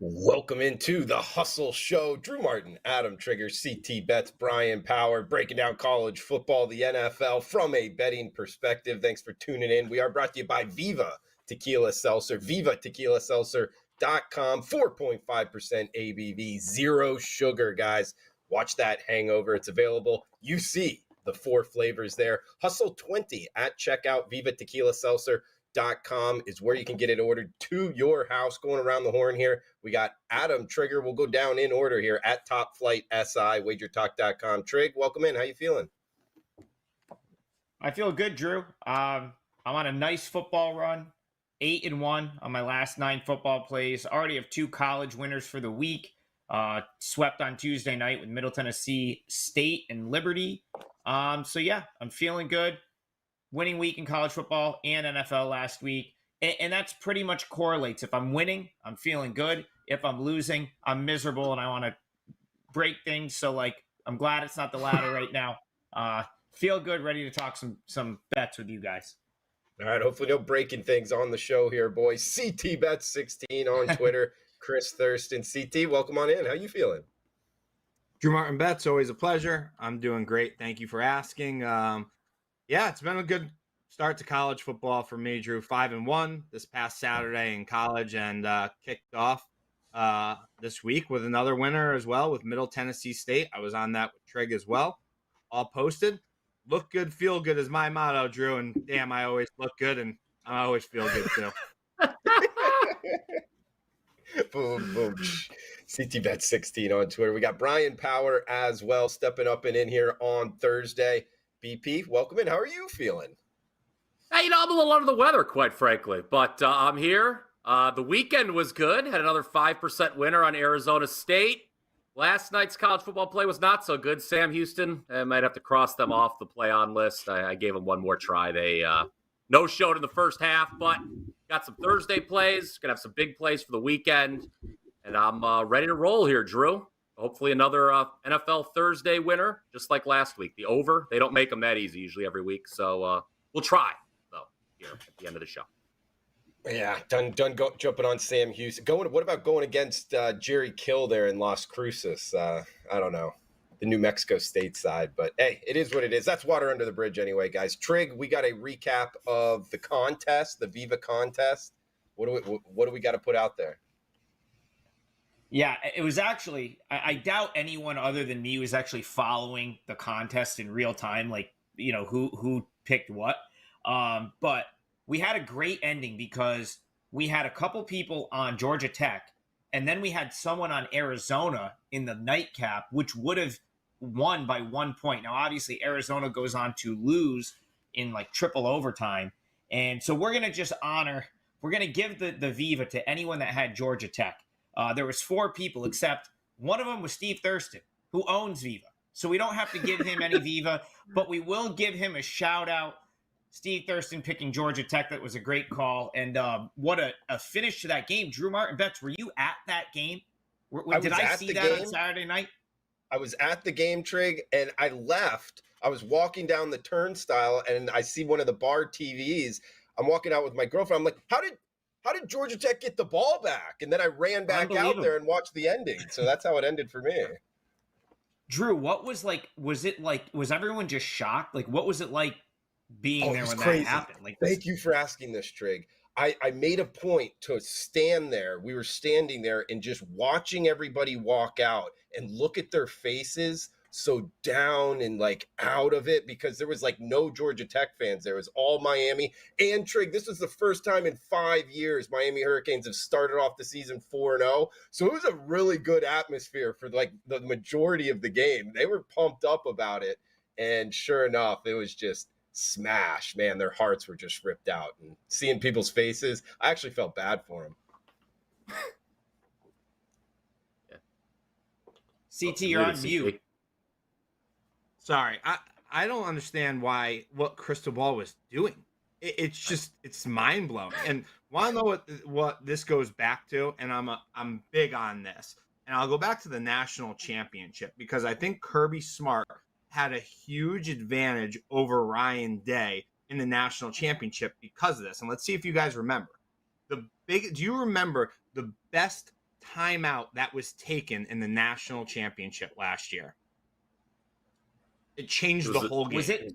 Welcome into the Hustle Show. Drew Martin, Adam Trigger, CT Bets, Bryan Power, breaking down college football, the NFL from a betting perspective. Thanks for tuning in. We are brought to you by Viva Tequila Seltzer, vivatequilaseltzer.com, 4.5% ABV, zero sugar, guys. Watch that hangover. It's available. You see the four flavors there. Hustle 20 at checkout, vivatequilaseltzer.com is where you can get it ordered to your house. Going around the horn here, we got Adam Trigger. We'll go down in order here at Top Flight SI, wagertalk.com. Trig, welcome in. How you feeling? I feel good, Drew. I'm on a nice football run, 8-1 on my last 9 football plays. Already have 2 college winners for the week. Swept on Tuesday night with Middle Tennessee State and Liberty. So yeah, I'm feeling good. Winning week in college football and NFL last week. And that's pretty much correlates. If I'm winning, I'm feeling good. If I'm losing, I'm miserable and I want to break things. So, I'm glad it's not the latter right now. Feel good, ready to talk some bets with you guys. All right, hopefully no breaking things on the show here, boys. CT Bets 16 on Twitter. Chris Thurston. CT, welcome on in. How you feeling? Drew Martin Bets, always a pleasure. I'm doing great. Thank you for asking. Yeah, it's been a good start to college football for me, Drew. 5-1 this past Saturday in college, and kicked off this week with another winner as well with Middle Tennessee State. I was on that with Trig as well. All posted. Look good, feel good is my motto, Drew. And damn, I always look good, and I always feel good too. Boom, boom. CT Bet 16 on Twitter. We got Bryan Power as well, stepping up and in here on Thursday. BP, welcome in. How are you feeling? Hey, I'm a little under the weather, quite frankly, but I'm here. The weekend was good. Had another 5% winner on Arizona State. Last night's college football play was not so good. Sam Houston, I might have to cross them off the play-on list. I gave them one more try. They no-showed in the first half, but got some Thursday plays. Going to have some big plays for the weekend, and I'm ready to roll here, Drew. Hopefully another NFL Thursday winner, just like last week. The over, they don't make them that easy usually every week. So we'll try, though, here at the end of the show. Yeah, done jumping on Sam Houston. What about going against Jerry Kill there in Las Cruces? I don't know, the New Mexico State side. But, hey, it is what it is. That's water under the bridge anyway, guys. Trig, we got a recap of the contest, the Viva Contest. What do we got to put out there? Yeah, it was actually, I doubt anyone other than me was actually following the contest in real time, who picked what. But we had a great ending because we had a couple people on Georgia Tech, and then we had someone on Arizona in the nightcap, which would have won by 1 point. Now, obviously, Arizona goes on to lose in triple overtime. And so we're going to just we're going to give the Viva to anyone that had Georgia Tech. There was 4 people, except one of them was Steve Thurston, who owns Viva. So we don't have to give him any Viva, but we will give him a shout out. Steve Thurston picking Georgia Tech. That was a great call. And what a finish to that game. Drew Martin Betts, were you at that game? Did I see that on Saturday night? I was at the game, Trig, and I left. I was walking down the turnstile, and I see one of the bar TVs. I'm walking out with my girlfriend. I'm like, how did Georgia Tech get the ball back? And then I ran back out there and watched the ending. So that's how it ended for me. Drew, what was was everyone just shocked? What was it like being there when crazy. That happened? Thank you for asking this, Trig. I made a point to stand there. We were standing there and just watching everybody walk out and look at their faces so down and out of it, because there was no Georgia Tech fans. There was all Miami. And Trig, this was the first time in 5 years Miami Hurricanes have started off the season 4-0. So it was a really good atmosphere for the majority of the game. They were pumped up about it. And sure enough, it was just smash. Man, their hearts were just ripped out. And seeing people's faces, I actually felt bad for them. CT, you're on mute. Sorry, I don't understand what Crystal Ball was doing. It's mind blowing. And want to know what this goes back to? And I'm big on this. And I'll go back to the national championship, because I think Kirby Smart had a huge advantage over Ryan Day in the national championship because of this. And let's see if you guys remember. Do you remember the best timeout that was taken in the national championship last year. It changed the whole game. Was it?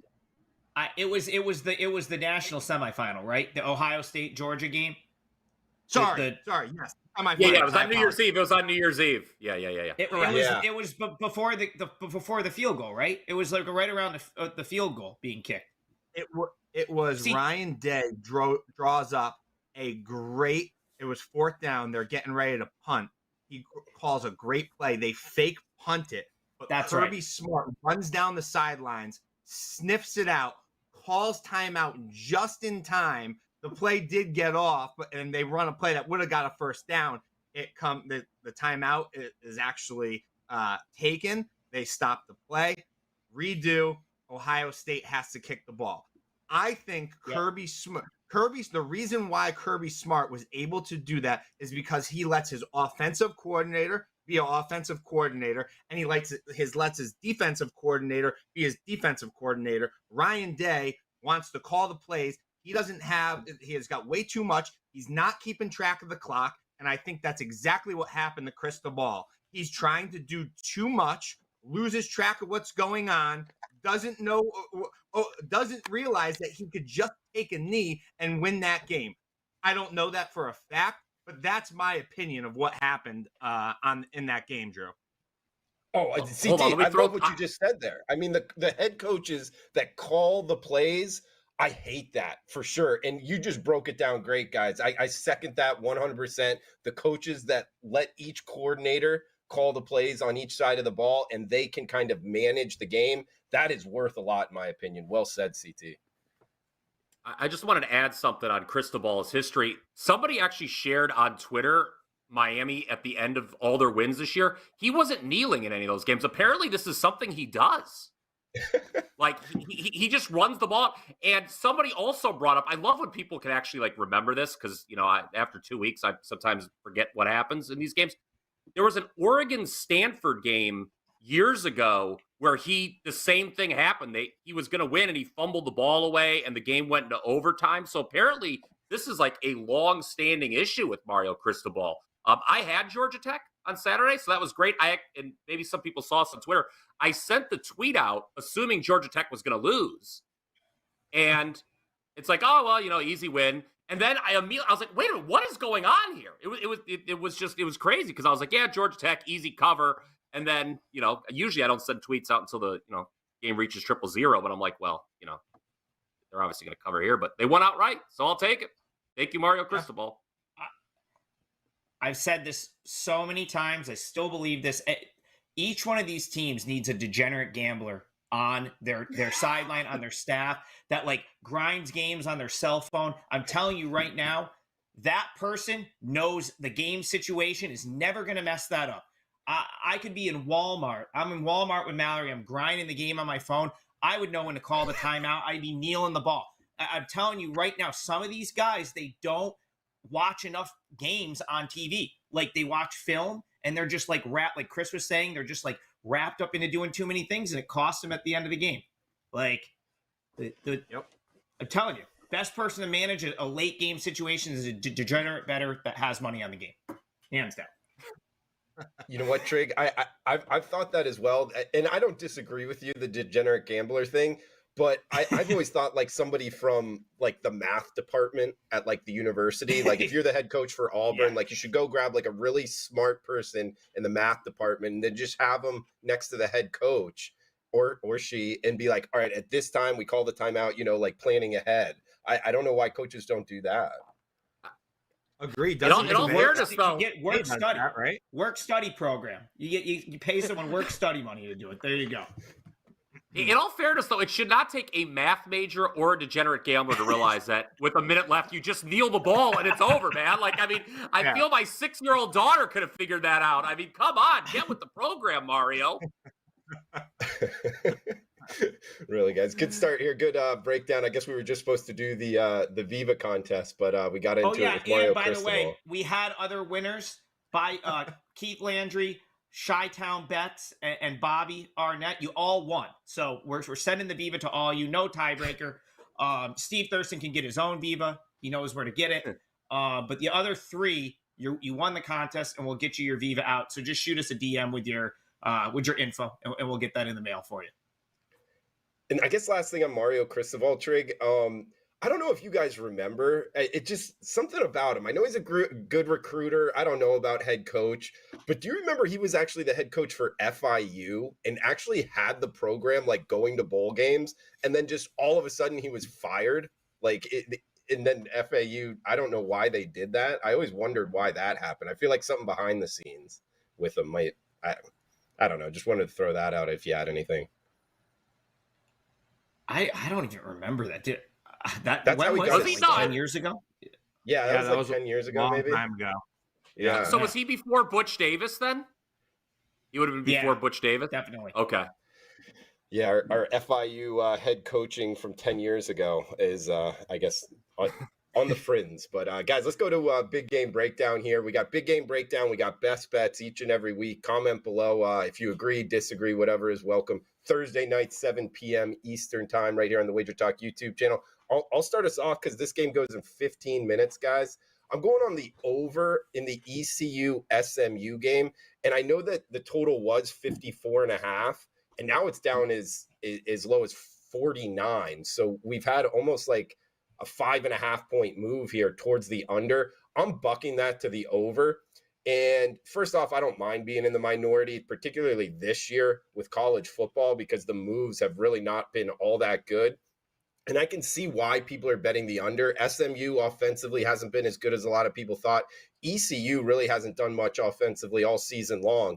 It was the national semifinal, right? The Ohio State Georgia game. Sorry, yes. Yeah, it was on New Year's Eve. It was on New Year's Eve. Yeah. It was before the field goal, right? It was like right around the field goal being kicked. It was Ryan Day draws up a great. It was 4th down. They're getting ready to punt. He calls a great play. They fake punt it, but Kirby Smart runs down the sidelines, sniffs it out, calls timeout just in time. The play did get off, and they run a play that would have got a 1st down. The timeout is actually taken. They stop the play, redo. Ohio State has to kick the ball. I think the reason why Kirby Smart was able to do that is because he lets his offensive coordinator be an offensive coordinator, and he lets his defensive coordinator be his defensive coordinator. Ryan Day wants to call the plays. He has got way too much. He's not keeping track of the clock. And I think that's exactly what happened to Cristobal. He's trying to do too much, loses track of what's going on, doesn't realize that he could just take a knee and win that game. I don't know that for a fact, but that's my opinion of what happened in that game, Drew. Oh, CT, I love what you just said there. I mean, the head coaches that call the plays, I hate that for sure. And you just broke it down great, guys. I second that 100%. The coaches that let each coordinator call the plays on each side of the ball and they can kind of manage the game, that is worth a lot, in my opinion. Well said, CT. I just wanted to add something on Cristobal's history. Somebody actually shared on Twitter Miami at the end of all their wins this year. He wasn't kneeling in any of those games. Apparently, this is something he does. Like he just runs the ball. And somebody also brought up, I love when people can actually like remember this because, after 2 weeks, I sometimes forget what happens in these games. There was an Oregon-Stanford game years ago where the same thing happened. He was going to win and he fumbled the ball away and the game went into overtime. So apparently this is like a long-standing issue with Mario Cristobal. I had Georgia Tech on Saturday, so that was great. And maybe some people saw us on Twitter. I sent the tweet out assuming Georgia Tech was going to lose. And it's like, oh, well, easy win. And then I was like, wait a minute, what is going on here? It was crazy because I was like, yeah, Georgia Tech, easy cover. And then, usually I don't send tweets out until the, game reaches 0-0. But I'm like, well, they're obviously going to cover here. But they won outright, so I'll take it. Thank you, Mario Cristobal. I've said this so many times. I still believe this. Each one of these teams needs a degenerate gambler on their sideline, on their staff, that like grinds games on their cell phone. I'm telling you right now, that person knows the game situation is never going to mess that up. I could be in Walmart. I'm in Walmart with Mallory. I'm grinding the game on my phone. I would know when to call the timeout. I'd be kneeling the ball. I'm telling you right now, some of these guys, they don't watch enough games on TV. Like they watch film and they're just like like Chris was saying, they're just like wrapped up into doing too many things and it costs them at the end of the game. Like I'm telling you, best person to manage a late game situation is a degenerate bettor that has money on the game. Hands down. You know what, Trig? I've thought that as well. And I don't disagree with you, the degenerate gambler thing. But I've always thought like somebody from like the math department at like the university, like if you're the head coach for Auburn, like you should go grab like a really smart person in the math department and then just have them next to the head coach or she and be like, all right, at this time we call the timeout, like planning ahead. I don't know why coaches don't do that. Agreed. In all fairness, though, you get work study, right? Work study program. You pay someone work study money to do it. There you go. In all fairness, though, it should not take a math major or a degenerate gambler to realize that with a minute left, you just kneel the ball and it's over, man. Like, I mean, I feel my 6-year-old daughter could have figured that out. I mean, come on, get with the program, Mario. Really, guys, good start here. Good breakdown. I guess we were just supposed to do the Viva contest, but we got into it with Mario. And by the way, we had other winners by Keith Landry, Chi-Town Bets, and Bobby Arnett. You all won. So we're sending the Viva to all you. No tiebreaker. Steve Thurston can get his own Viva. He knows where to get it. But the other 3 You won the contest, and we'll get you your Viva out. So just shoot us a DM with your info, and we'll get that in the mail for you. And I guess last thing on Mario Cristobal, Trig, I don't know if you guys remember. It just something about him. I know he's a good recruiter. I don't know about head coach, but do you remember he was actually the head coach for FIU and actually had the program like going to bowl games, and then just all of a sudden he was fired? And then FAU, I don't know why they did that. I always wondered why that happened. I feel like something behind the scenes with him might. I don't know. Just wanted to throw that out if you had anything. I don't even remember that. That's how he got it. 10 years ago? Yeah, that was like 10 years ago, maybe. Time ago. Yeah. So was he before Butch Davis then? He would have been before Butch Davis? Definitely. Okay. Yeah, our FIU head coaching from 10 years ago is, I guess, on the fringe. But, guys, let's go to Big Game Breakdown here. We got Big Game Breakdown. We got best bets each and every week. Comment below if you agree, disagree, whatever is welcome. Thursday night, 7 p.m. Eastern time right here on the Wager Talk YouTube channel. I'll start us off because this game goes in 15 minutes, guys. I'm going on the over in the ECU SMU game. And I know that the total was 54.5. And now it's down as low as 49. So we've had almost like a 5.5 point move here towards the under. I'm bucking that to the over. And first off, I don't mind being in the minority, particularly this year with college football, because the moves have really not been all that good. And I can see why people are betting the under. SMU offensively hasn't been as good as a lot of people thought. ECU really hasn't done much offensively all season long.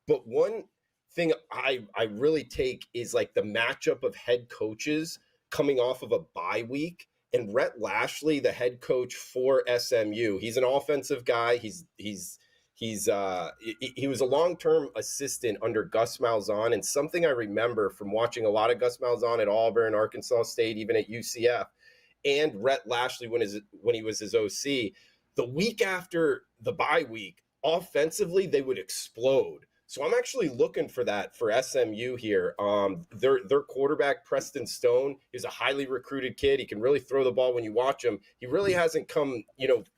But one thing I really take is like the matchup of head coaches coming off of a bye week. And Rhett Lashley, the head coach for SMU, he's an offensive guy. He was a long-term assistant under Gus Malzahn, and something I remember from watching a lot of Gus Malzahn at Auburn, Arkansas State, even at UCF, and Rhett Lashley when he was his OC, the week after the bye week, offensively they would explode. So I'm actually looking for that for SMU here. Their quarterback, Preston Stone, is a highly recruited kid. He can really throw the ball when you watch him. He really hasn't come,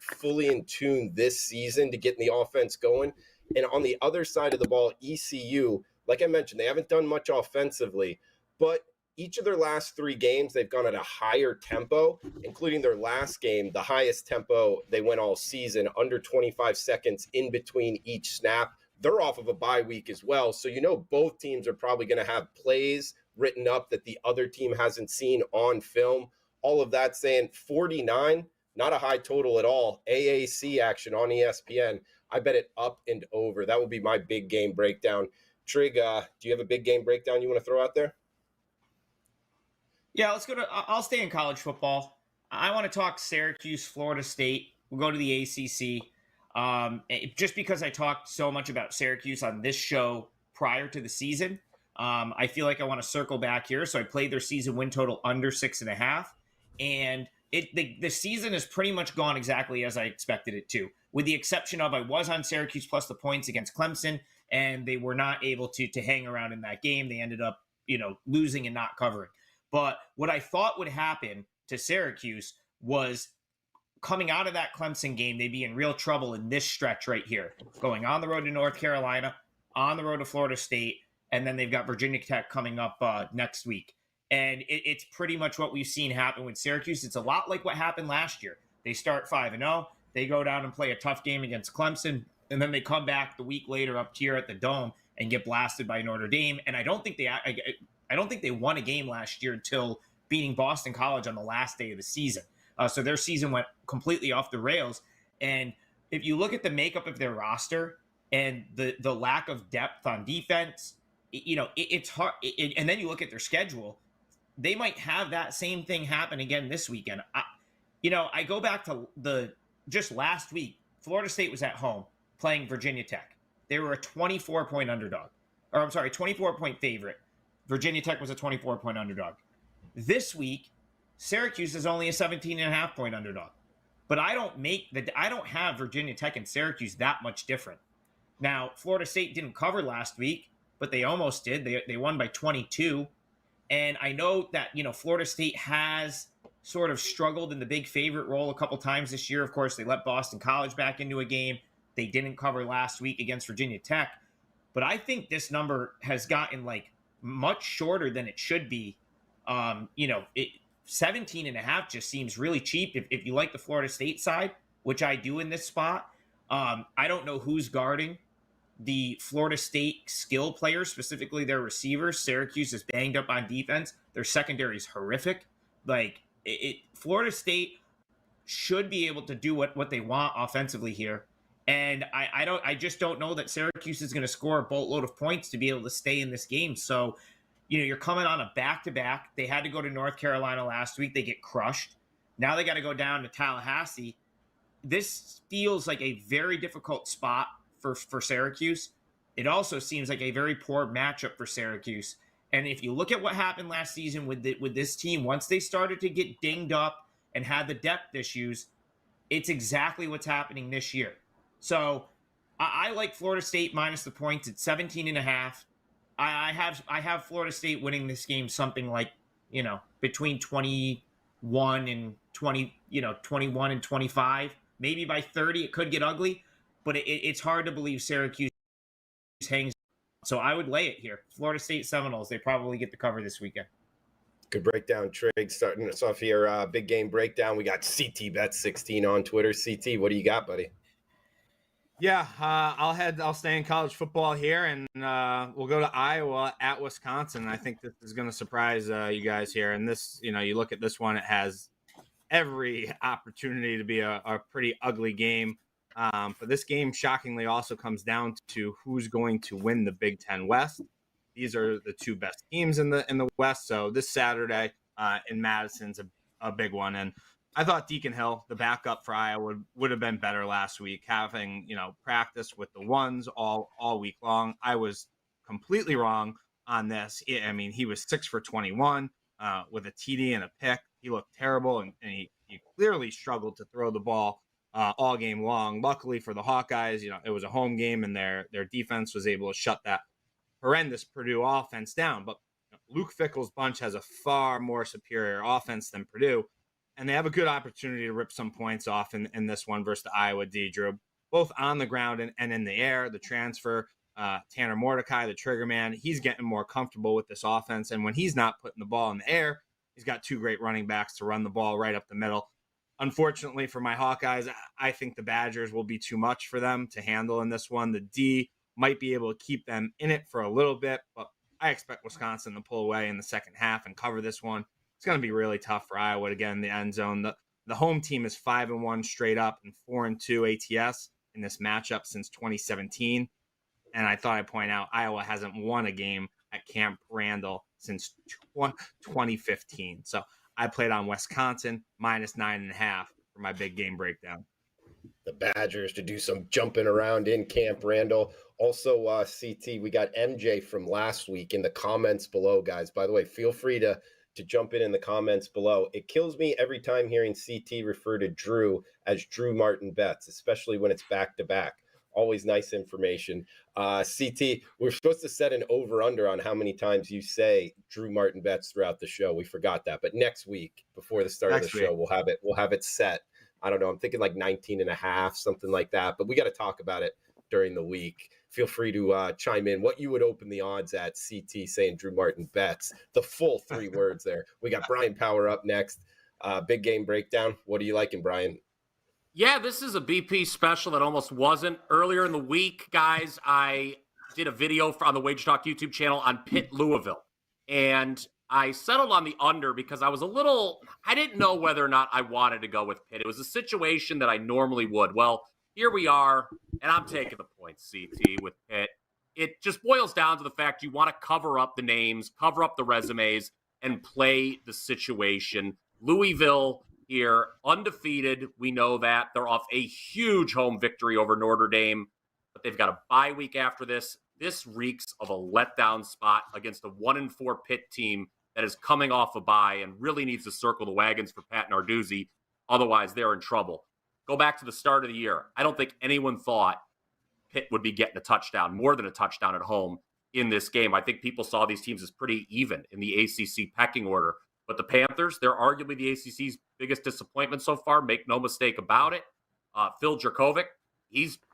fully in tune this season to getting the offense going. And on the other side of the ball, ECU, like I mentioned, they haven't done much offensively, but each of their last 3 games, they've gone at a higher tempo, including their last game, the highest tempo they went all season, under 25 seconds in between each snap. They're off of a bye week as well. So, both teams are probably going to have plays written up that the other team hasn't seen on film. All of that saying 49, not a high total at all. AAC action on ESPN. I bet it up and over. That would be my big game breakdown. Trig, do you have a big game breakdown you want to throw out there? Yeah, I'll stay in college football. I want to talk Syracuse, Florida State. We'll go to the ACC. Just because I talked so much about Syracuse on this show prior to the season, I feel like I want to circle back here. So I played their season win total under 6.5, and the season has pretty much gone exactly as I expected it to, with the exception of I was on Syracuse plus the points against Clemson, and they were not able to hang around in that game. They ended up, losing and not covering. But what I thought would happen to Syracuse was, coming out of that Clemson game, they'd be in real trouble in this stretch right here, going on the road to North Carolina, on the road to Florida State, and then they've got Virginia Tech coming up next week. And it's pretty much what we've seen happen with Syracuse. It's a lot like what happened last year. They start 5-0, they go down and play a tough game against Clemson, and then they come back the week later up here at the Dome and get blasted by Notre Dame. And I don't think they won a game last year until beating Boston College on the last day of the season. So their season went completely off the rails. And if you look at the makeup of their roster and the lack of depth on defense, it's hard. And then you look at their schedule, they might have that same thing happen again this weekend. I go back to just last week, Florida State was at home playing Virginia Tech. They were a 24-point underdog. 24-point favorite. Virginia Tech was a 24-point underdog. This week, Syracuse is only a 17.5-point underdog. But I don't have Virginia Tech and Syracuse that much different. Now, Florida State didn't cover last week, but they almost did. They won by 22. And I know that, Florida State has sort of struggled in the big favorite role a couple times this year. Of course, they let Boston College back into a game. They didn't cover last week against Virginia Tech. But I think this number has gotten like much shorter than it should be. 17.5 just seems really cheap if you like the Florida State side, which I do in this spot. I don't know who's guarding the Florida State skill players, specifically their receivers. Syracuse is banged up on defense. Their secondary is horrific. Like Florida State should be able to do what they want offensively here. And I just don't know that Syracuse is going to score a boatload of points to be able to stay in this game. So, you're coming on a back-to-back. They had to go to North Carolina last week. They get crushed. Now they got to go down to Tallahassee. This feels like a very difficult spot for Syracuse. It also seems like a very poor matchup for Syracuse. And if you look at what happened last season with this team, once they started to get dinged up and had the depth issues, it's exactly what's happening this year. So I like Florida State minus the points at 17.5. I have Florida State winning this game something like, between 21 and 21 and 25, maybe by 30. It could get ugly, but it's hard to believe Syracuse hangs. So I would lay it here. Florida State Seminoles, they probably get the cover this weekend. Good breakdown, Trig. Starting us off here, big game breakdown. We got CT Bet 16 on Twitter. CT, what do you got, buddy? Yeah, I'll stay in college football here, and we'll go to Iowa at Wisconsin. I think this is going to surprise you guys here. And this, you look at this one, it has every opportunity to be a pretty ugly game. But this game, shockingly, also comes down to who's going to win the Big Ten West. These are the two best teams in the West. So this Saturday in Madison's a big one. And I thought Deacon Hill, the backup for Iowa, would have been better last week, having practiced with the ones all week long. I was completely wrong on this. I mean, he was 6 for 21 with a TD and a pick. He looked terrible, and he clearly struggled to throw the ball all game long. Luckily for the Hawkeyes, it was a home game, and their defense was able to shut that horrendous Purdue offense down. But Luke Fickell's bunch has a far more superior offense than Purdue. And they have a good opportunity to rip some points off in this one versus the Iowa D, Drew, both on the ground and in the air. The transfer, Tanner Mordecai, the trigger man, he's getting more comfortable with this offense. And when he's not putting the ball in the air, he's got two great running backs to run the ball right up the middle. Unfortunately for my Hawkeyes, I think the Badgers will be too much for them to handle in this one. The D might be able to keep them in it for a little bit, but I expect Wisconsin to pull away in the second half and cover this one. It's going to be really tough for Iowa to get in the end zone. The home team is 5-1 straight up and 4-2 ATS in this matchup since 2017. And I thought I'd point out Iowa hasn't won a game at Camp Randall since 2015. So I played on Wisconsin minus 9.5 for my big game breakdown. The Badgers to do some jumping around in Camp Randall. Also, CT, we got MJ from last week in the comments below, guys. By the way, feel free to jump in the comments below. It kills me every time hearing CT refer to Drew as Drew Martin Betts, especially when it's back-to-back. Always nice information. CT, we're supposed to set an over-under on how many times you say Drew Martin Betts throughout the show. We forgot that. But next week, before the start of the show, we'll have it set. I don't know. I'm thinking like 19.5, something like that. But we got to talk about it during the week. Feel free to chime in what you would open the odds at. CT saying Drew Martin Betts, the full 3 words there. We got Bryan Power up next. Big game breakdown. What are you liking, Bryan? Yeah, this is a BP special that almost wasn't. Earlier in the week, guys, I did a video on the Wage Talk YouTube channel on Pitt, Louisville. And I settled on the under because I didn't know whether or not I wanted to go with Pitt. It was a situation that I normally would. Well, here we are, and I'm taking the points, CT, with Pitt. It just boils down to the fact you want to cover up the names, cover up the resumes, and play the situation. Louisville here, undefeated. We know that. They're off a huge home victory over Notre Dame, but they've got a bye week after this. This reeks of a letdown spot against a 1-4 Pitt team that is coming off a bye and really needs to circle the wagons for Pat Narduzzi. Otherwise, they're in trouble. Go back to the start of the year. I don't think anyone thought Pitt would be getting a touchdown, more than a touchdown at home in this game. I think people saw these teams as pretty even in the ACC pecking order. But the Panthers, they're arguably the ACC's biggest disappointment so far. Make no mistake about it. Phil Jurkovec,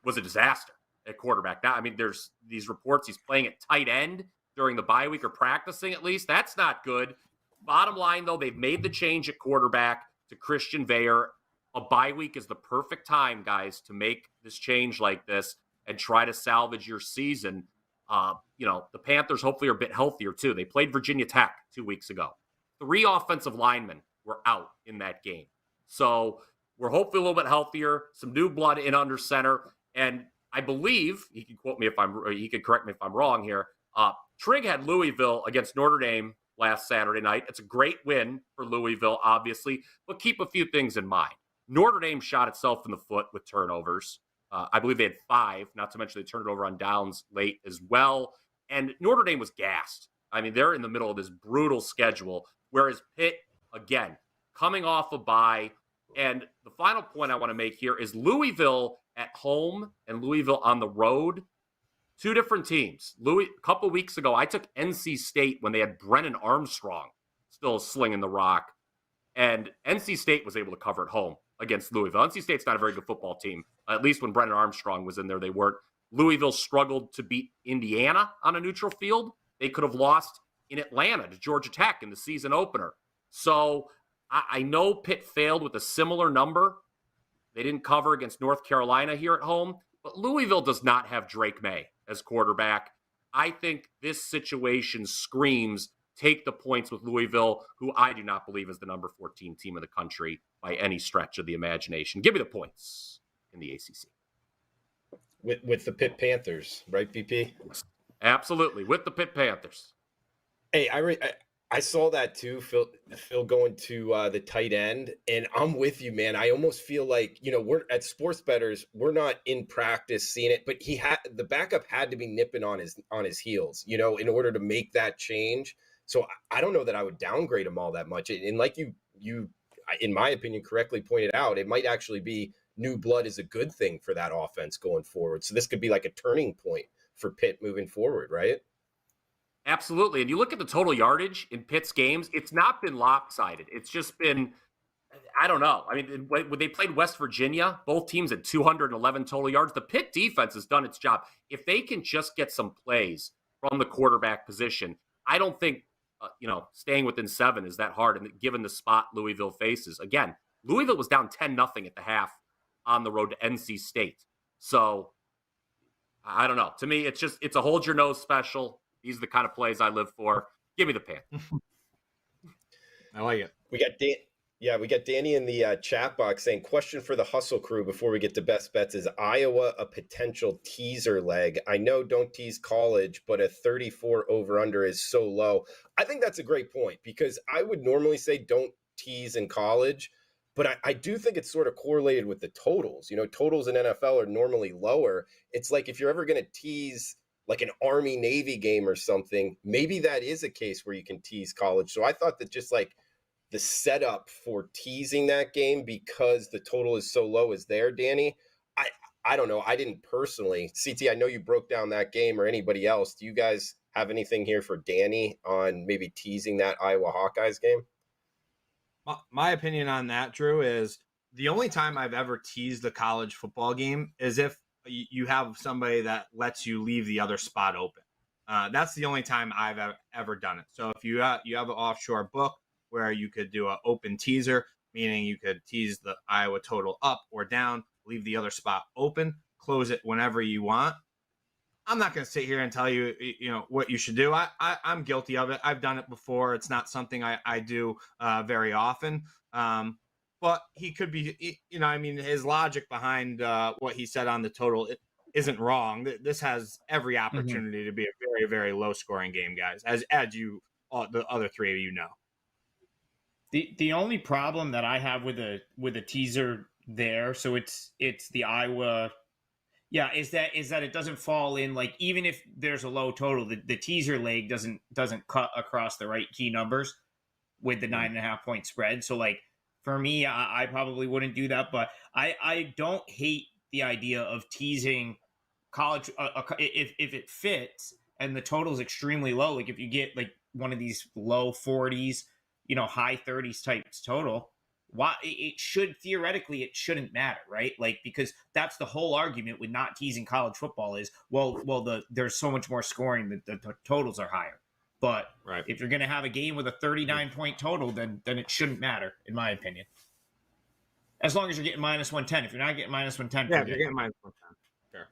was a disaster at quarterback. Now, I mean, there's these reports he's playing at tight end during the bye week or practicing at least. That's not good. Bottom line, though, they've made the change at quarterback to Christian Veyer. A bye week is the perfect time, guys, to make this change like this and try to salvage your season. The Panthers hopefully are a bit healthier, too. They played Virginia Tech 2 weeks ago. 3 offensive linemen were out in that game. So we're hopefully a little bit healthier, some new blood in under center. And I believe, he can correct me if I'm wrong here, Trig had Louisville against Notre Dame last Saturday night. It's a great win for Louisville, obviously, but keep a few things in mind. Notre Dame shot itself in the foot with turnovers. I believe they had 5, not to mention they turned it over on downs late as well. And Notre Dame was gassed. I mean, they're in the middle of this brutal schedule, whereas Pitt, again, coming off a bye. And the final point I want to make here is Louisville at home and Louisville on the road, 2 different teams. A couple weeks ago, I took NC State when they had Brennan Armstrong still slinging the rock, and NC State was able to cover at home against Louisville. NC State's not a very good football team. At least when Brennan Armstrong was in there, they weren't. Louisville struggled to beat Indiana on a neutral field. They could have lost in Atlanta to Georgia Tech in the season opener. So I know Pitt failed with a similar number. They didn't cover against North Carolina here at home, but Louisville does not have Drake May as quarterback. I think this situation screams take the points with Louisville, who I do not believe is the number 14 team in the country by any stretch of the imagination. Give me the points in the ACC. With the Pitt Panthers, right, BP? Absolutely, with the Pitt Panthers. Hey, I saw that too, Phil going to the tight end, and I'm with you, man. I almost feel like, we're at Sports Bettors, we're not in practice seeing it, but the backup had to be nipping on his heels, in order to make that change. So I don't know that I would downgrade him all that much. And like you, in my opinion, correctly pointed out, it might actually be new blood is a good thing for that offense going forward. So this could be like a turning point for Pitt moving forward, right? Absolutely. And you look at the total yardage in Pitt's games, it's not been lopsided. It's just been, I don't know. I mean, when they played West Virginia, both teams had 211 total yards. The Pitt defense has done its job. If they can just get some plays from the quarterback position, I don't think, staying within 7 is that hard. And given the spot Louisville faces, again, Louisville was down 10-0 at the half on the road to NC State. So I don't know. To me, it's a hold your nose special. These are the kind of plays I live for. Give me the Panthers. I like it. We got Danny in the chat box saying, question for the Hustle crew before we get to best bets. Is Iowa a potential teaser leg? I know don't tease college, but a 34 over-under is so low. I think that's a great point because I would normally say don't tease in college, but I do think it's sort of correlated with the totals. Totals in NFL are normally lower. It's like if you're ever going to tease like an Army-Navy game or something, maybe that is a case where you can tease college. So I thought that just like the setup for teasing that game because the total is so low is there, Danny. I don't know. I didn't personally. CT, I know you broke down that game or anybody else. Do you guys have anything here for Danny on maybe teasing that Iowa Hawkeyes game? My opinion on that, Drew, is the only time I've ever teased a college football game is if you have somebody that lets you leave the other spot open. That's the only time I've ever done it. So if you have an offshore book where you could do an open teaser, meaning you could tease the Iowa total up or down, leave the other spot open, close it whenever you want. I'm not going to sit here and tell you, what you should do. I'm guilty of it. I've done it before. It's not something I do very often. But he could be, his logic behind what he said on the total isn't wrong. This has every opportunity to be a very, very low scoring game, guys, as you, the other 3 of you know. The only problem that I have with a teaser there, so it's the Iowa. Yeah, is that it doesn't fall in, like, even if there's a low total, the teaser leg doesn't cut across the right key numbers with the 9.5 point spread. So like for me, I probably wouldn't do that, but I don't hate the idea of teasing college if it fits and the total is extremely low. Like if you get like one of these low 40s high 30s types total, why it shouldn't matter, right? Like, because that's the whole argument with not teasing college football is, there's so much more scoring that the totals are higher. But Right. if you're going to have a game with a 39-point total, then it shouldn't matter, in my opinion. As long as you're getting minus 110. If you're not getting minus 110, Yeah, if you're getting minus 110. Sure.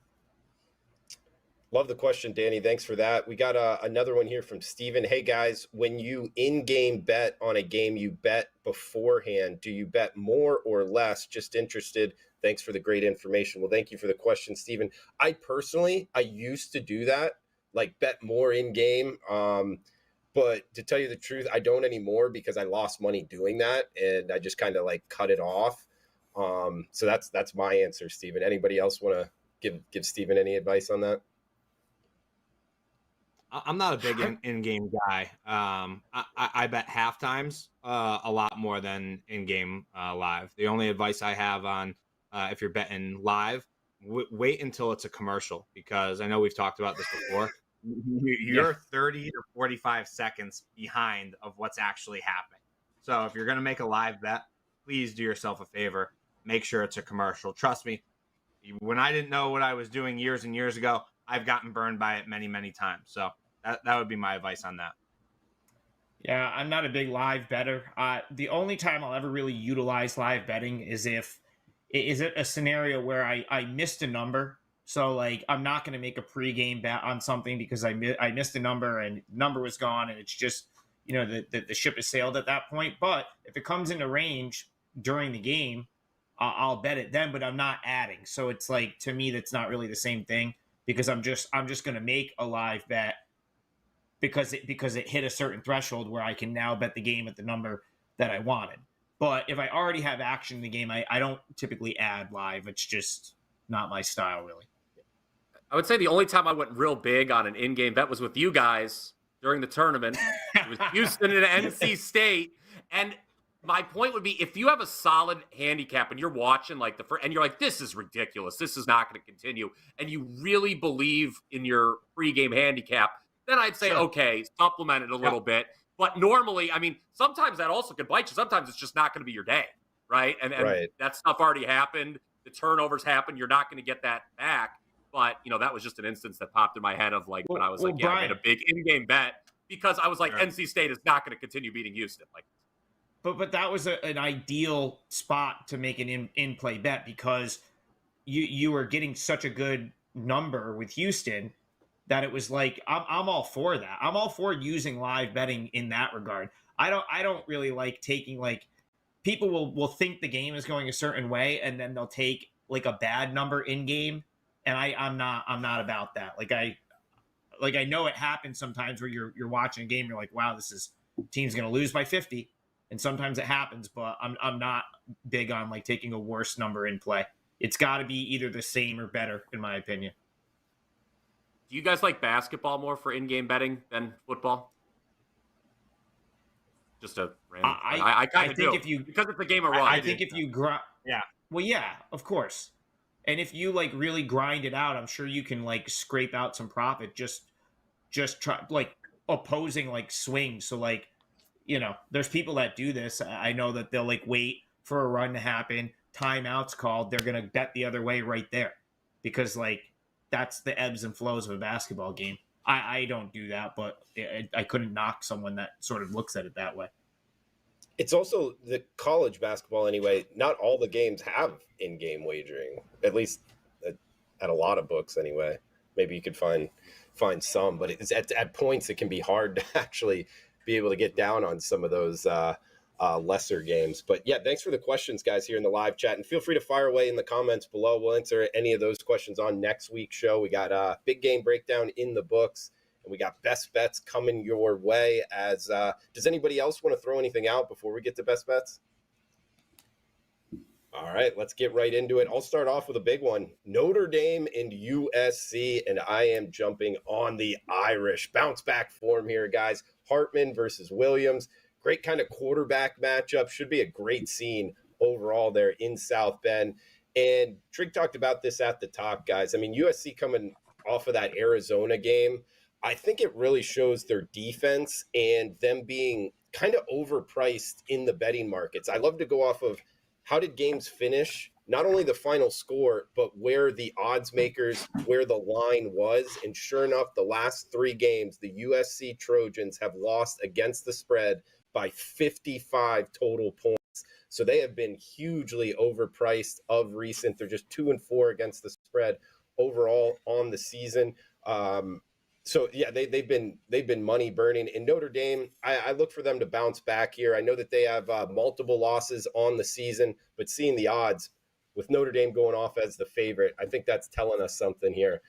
Love the question, Danny. Thanks for that. We got another one here from Steven. Hey, guys, when you in-game bet on a game you bet beforehand, do you bet more or less? Just interested. Thanks for the great information. Well, thank you for the question, Steven. I used to do that, like bet more in-game. But to tell you the truth, I don't anymore because I lost money doing that, and I just kind of like cut it off. So that's my answer, Steven. Anybody else want to give Steven any advice on that? I'm not a big in-game guy. I bet half times a lot more than in-game live. The only advice I have on if you're betting live, wait until it's a commercial, because I know we've talked about this before. You're 30 to 45 seconds behind of what's actually happening. So if you're going to make a live bet, please do yourself a favor. Make sure it's a commercial. Trust me, when I didn't know what I was doing years and years ago, I've gotten burned by it many, many times. So that would be my advice on that. Yeah, I'm not a big live better. The only time I'll ever really utilize live betting is if it a scenario where I missed a number. So, like, I'm not going to make a pregame bet on something because I missed a number and the number was gone, and it's just, the ship has sailed at that point. But if it comes into range during the game, I'll bet it then, but I'm not adding. So it's like, to me, that's not really the same thing, because I'm just going to make a live bet because it hit a certain threshold where I can now bet the game at the number that I wanted. But if I already have action in the game, I don't typically add live. It's just not my style, really. I would say the only time I went real big on an in-game bet was with you guys during the tournament. It was Houston and NC State. And my point would be, if you have a solid handicap and you're watching and you're like, this is ridiculous, this is not going to continue, and you really believe in your pregame handicap, then I'd say, okay, supplement it a little bit. But normally, I mean, sometimes that also can bite you. Sometimes it's just not going to be your day, right? And that stuff already happened. The turnovers happened. You're not going to get that back. But, that was just an instance that popped in my head of when I was Brian, I made a big in-game bet because I was like, NC State is not going to continue beating Houston. But that was an ideal spot to make an in-play bet, because you were getting such a good number with Houston that it was like, I'm all for that. I'm all for using live betting in that regard. I don't really like taking, people will think the game is going a certain way, and then they'll take a bad number in game. And I'm not about that. I know it happens sometimes where you're watching a game, you're like, wow, team's going to lose by 50. And sometimes it happens, but I'm not big on taking a worse number in play. It's got to be either the same or better, in my opinion. Do you guys like basketball more for in-game betting than football? Just a random. I kind of do, because it's a game of run. I think if you grind, well, yeah, of course. And if you really grind it out, I'm sure you can scrape out some profit. Just try opposing swings. So there's people that do this. I know that they'll wait for a run to happen. Timeouts called. They're gonna bet the other way right there, because that's the ebbs and flows of a basketball game. I don't do that, but I couldn't knock someone that sort of looks at it that way. It's also the college basketball anyway. Not all the games have in-game wagering, at least at a lot of books anyway. Maybe you could find some, but it's at points it can be hard to actually be able to get down on some of those lesser games. But yeah, thanks for the questions, guys, here in the live chat, and feel free to fire away in the comments below. We'll answer any of those questions on next week's show. We got a big game breakdown in the books, and we got best bets coming your way. As does anybody else want to throw anything out before we get to best bets? All right, let's get right into it. I'll start off with a big one. Notre Dame and USC, and I am jumping on the Irish. Bounce back form here, guys. Hartman versus Williams. Great kind of quarterback matchup. Should be a great scene overall there in South Bend. And Trig talked about this at the top, guys. I mean, USC coming off of that Arizona game, I think it really shows their defense and them being kind of overpriced in the betting markets. I love to go off of how did games finish, not only the final score, but where the odds makers, where the line was. And sure enough, the last 3 games, the USC Trojans have lost against the spread by 55 total points. So they have been hugely overpriced of recent. They're just 2-4 against the spread overall on the season. So yeah, they've been money burning. In Notre Dame, I look for them to bounce back here. I know that they have multiple losses on the season, but seeing the odds with Notre Dame going off as the favorite, I think that's telling us something here.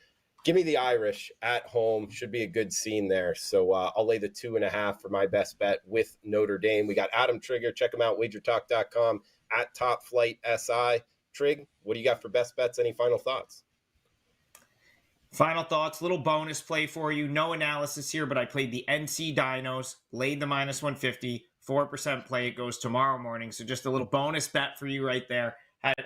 Give me the Irish at home. Should be a good scene there. So I'll lay the 2.5 for my best bet with Notre Dame. We got Adam Trigger. Check him out, wagertalk.com, at Top Flight SI. Trig, what do you got for best bets? Any final thoughts? Final thoughts, little bonus play for you. No analysis here, but I played the NC Dinos, laid the minus 150, 4% play. It goes tomorrow morning. So just a little bonus bet for you right there.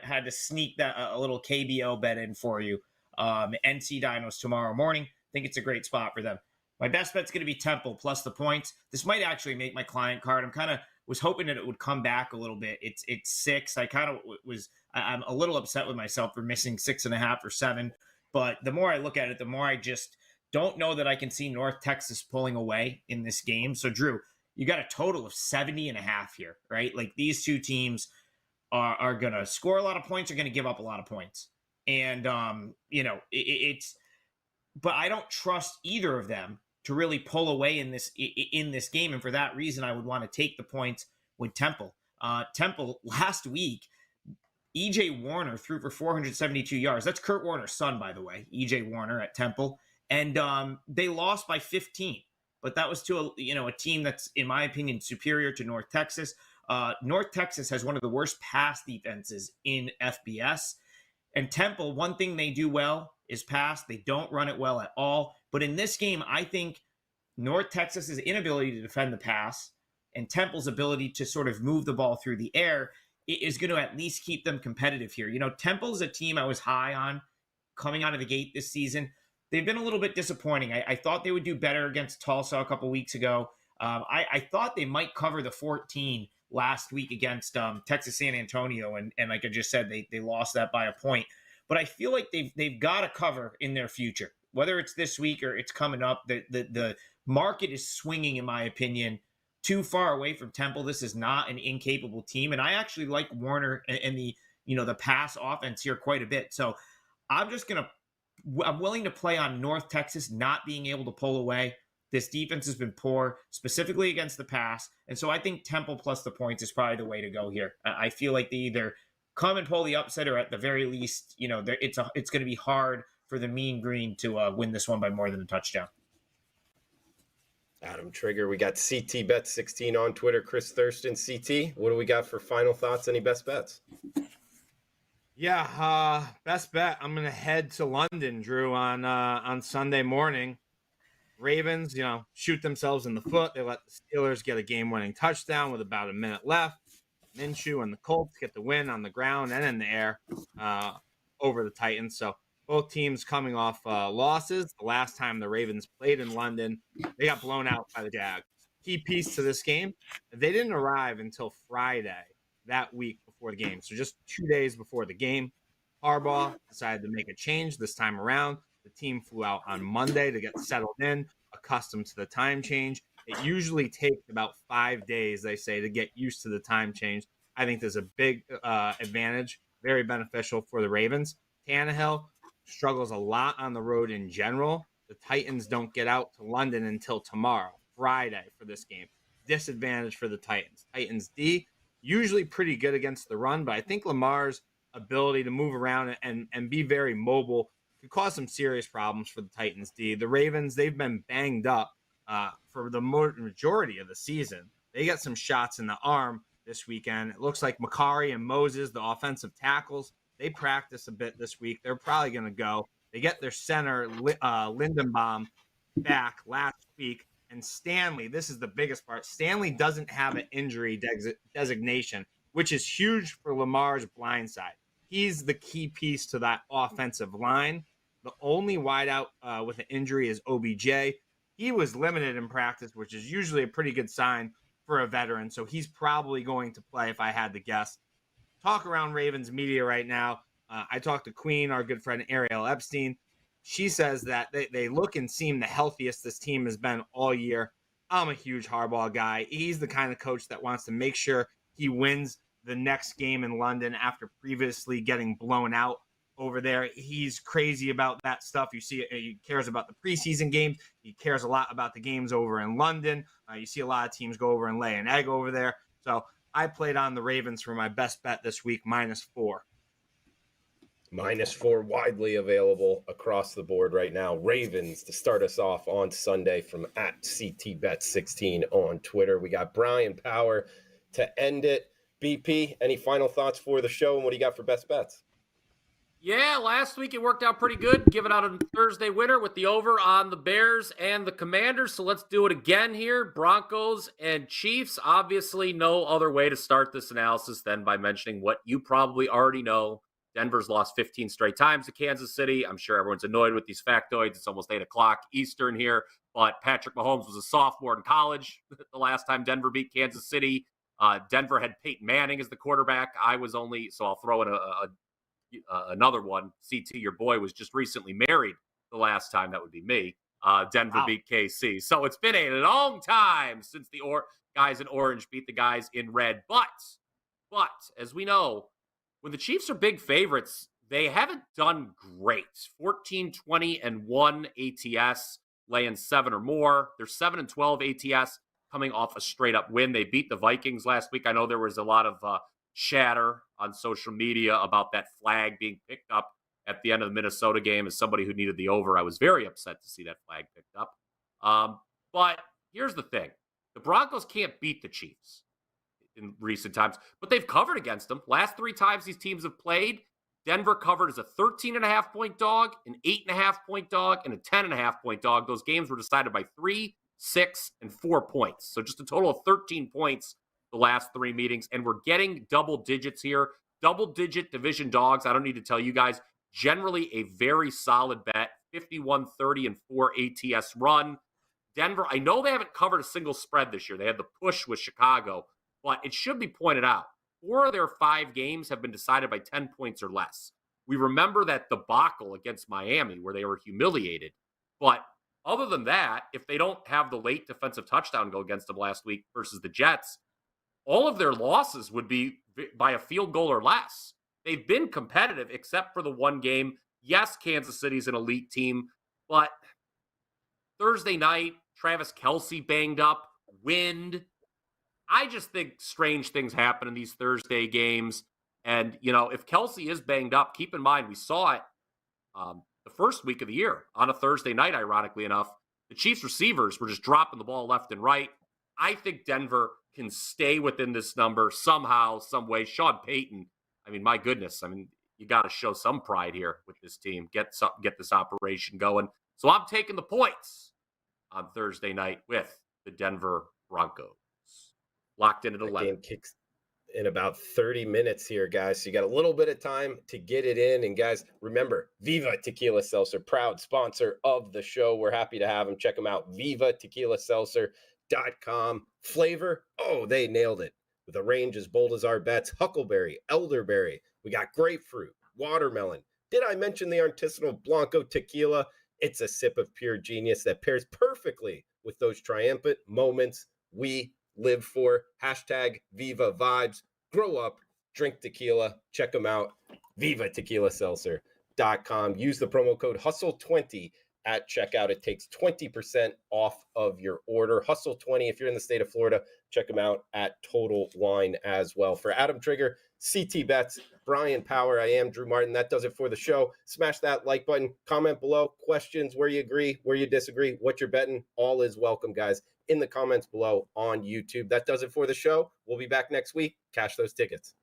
Had to sneak that a little KBO bet in for you. NC Dinos tomorrow morning. I think it's a great spot for them. My best bet's going to be Temple plus the points. This might actually make my client card. Was hoping that it would come back a little bit. It's 6. I'm a little upset with myself for missing 6.5 or 7. But the more I look at it, the more I just don't know that I can see North Texas pulling away in this game. So Drew, you got a total of 70.5 here, right? Like these two teams are going to score a lot of points, are going to give up a lot of points. And, but I don't trust either of them to really pull away in this game. And for that reason, I would want to take the points with Temple. Temple last week, E.J. Warner threw for 472 yards. That's Kurt Warner's son, by the way, E.J. Warner at Temple. And they lost by 15. But that was to a team that's, in my opinion, superior to North Texas. North Texas has one of the worst pass defenses in FBS. And Temple, one thing they do well is pass. They don't run it well at all. But in this game, I think North Texas's inability to defend the pass and Temple's ability to sort of move the ball through the air is going to at least keep them competitive here. Temple's a team I was high on coming out of the gate this season. They've been a little bit disappointing. I thought they would do better against Tulsa a couple weeks ago. I thought they might cover the 14 last week against Texas San Antonio, and like I just said, they lost that by a point. But I feel like they've got to cover in their future, whether it's this week or it's coming up. The market is swinging, in my opinion, too far away from Temple. This is not an incapable team, and I actually like Warner and the pass offense here quite a bit. So I'm willing to play on North Texas not being able to pull away. This defense has been poor, specifically against the pass, and so I think Temple plus the points is probably the way to go here. I feel like they either come and pull the upset, or at the very least, it's going to be hard for the Mean Green to win this one by more than a touchdown. Adam Trigger, we got CT Bet 16 on Twitter. Chris Thurston, CT, what do we got for final thoughts? Any best bets? Yeah, best bet. I'm gonna head to London, Drew, on Sunday morning. Ravens, shoot themselves in the foot. They let the Steelers get a game-winning touchdown with about a minute left. Minshew and the Colts get the win on the ground and in the air over the Titans. So both teams coming off losses. The last time the Ravens played in London, they got blown out by the Jags. Key piece to this game, they didn't arrive until Friday that week before the game. So just 2 days before the game, Harbaugh decided to make a change this time around. The team flew out on Monday to get settled in, accustomed to the time change. It usually takes about 5 days, they say, to get used to the time change. I think there's a big advantage, very beneficial for the Ravens. Tannehill struggles a lot on the road in general. The Titans don't get out to London until tomorrow, Friday, for this game. Disadvantage for the Titans. Titans D, usually pretty good against the run, but I think Lamar's ability to move around and be very mobile could cause some serious problems for the Titans D. The Ravens, they've been banged up for the majority of the season. They got some shots in the arm this weekend. It looks like Makari and Moses, the offensive tackles, they practice a bit this week. They're probably going to go. They get their center, Lindenbaum, back last week. And Stanley, this is the biggest part. Stanley doesn't have an injury designation, which is huge for Lamar's blind side. He's the key piece to that offensive line. The only wideout with an injury is OBJ. He was limited in practice, which is usually a pretty good sign for a veteran. So he's probably going to play if I had to guess. Talk around Ravens media right now. I talked to Queen, our good friend Ariel Epstein. She says that they look and seem the healthiest this team has been all year. I'm a huge Harbaugh guy. He's the kind of coach that wants to make sure he wins the next game in London after previously getting blown out over there. He's crazy about that stuff. You see, he cares about the preseason games. He cares a lot about the games over in London. You see a lot of teams go over and lay an egg over there. So I played on the Ravens for my best bet this week, -4. -4 widely available across the board right now. Ravens to start us off on Sunday from @CTBet16 on Twitter. We got Bryan Power to end it. BP, any final thoughts for the show, and what do you got for best bets? Yeah, last week it worked out pretty good. Giving out a Thursday winner with the over on the Bears and the Commanders. So let's do it again here. Broncos and Chiefs. Obviously, no other way to start this analysis than by mentioning what you probably already know. Denver's lost 15 straight times to Kansas City. I'm sure everyone's annoyed with these factoids. It's almost 8 o'clock Eastern here. But Patrick Mahomes was a sophomore in college the last time Denver beat Kansas City. Denver had Peyton Manning as the quarterback. So I'll throw in another one. CT, your boy, was just recently married the last time. That would be me. Denver beat KC. So it's been a long time since the guys in orange beat the guys in red. But as we know, when the Chiefs are big favorites, they haven't done great. 14-20-1 ATS, laying 7 or more. They're 7-12 ATS, coming off a straight-up win. They beat the Vikings last week. I know there was a lot of chatter on social media about that flag being picked up at the end of the Minnesota game. As somebody who needed the over, I was very upset to see that flag picked up. But here's the thing. The Broncos can't beat the Chiefs in recent times, but they've covered against them. Last 3 times these teams have played, Denver covered as a 13.5-point dog, an 8.5-point dog, and a 10.5-point dog. Those games were decided by 3, 6, and 4 points. So just a total of 13 points the last 3 meetings, and we're getting double digits here. Double-digit division dogs, I don't need to tell you guys, generally a very solid bet. 51-30-4 ATS run. Denver, I know they haven't covered a single spread this year. They had the push with Chicago, but it should be pointed out, 4 of their 5 games have been decided by 10 points or less. We remember that debacle against Miami where they were humiliated. But other than that, if they don't have the late defensive touchdown go against them last week versus the Jets, all of their losses would be by a field goal or less. They've been competitive except for the one game. Yes, Kansas City's an elite team, but Thursday night, Travis Kelce banged up, wind. I just think strange things happen in these Thursday games. And, if Kelce is banged up, keep in mind, we saw it the first week of the year on a Thursday night, ironically enough. The Chiefs receivers were just dropping the ball left and right. I think Denver can stay within this number somehow, some way. Sean Payton, my goodness. You got to show some pride here with this team. Get this operation going. So I'm taking the points on Thursday night with the Denver Broncos. Locked in at 11. Game kicks in about 30 minutes here, guys. So you got a little bit of time to get it in. And guys, remember, Viva Tequila Seltzer, proud sponsor of the show. We're happy to have them. Check them out, vivatequilaseltzer.com. Flavor, they nailed it. With a range as bold as our bets, huckleberry, elderberry. We got grapefruit, watermelon. Did I mention the artisanal Blanco tequila? It's a sip of pure genius that pairs perfectly with those triumphant moments we live for. #Viva Vibes. Grow up, drink tequila. Check them out. vivatequilaseltzer.com. Use the promo code HUSTLE20 at checkout. It takes 20% off of your order. HUSTLE20 if you're in the state of Florida. Check them out at Total Wine as well. For Adam Trigger, CT Bets, Bryan Power, I am Drew Martin. That does it for the show. Smash that like button. Comment below. Questions, where you agree, where you disagree, what you're betting. All is welcome, guys, in the comments below on YouTube. That does it for the show. We'll be back next week. Cash those tickets.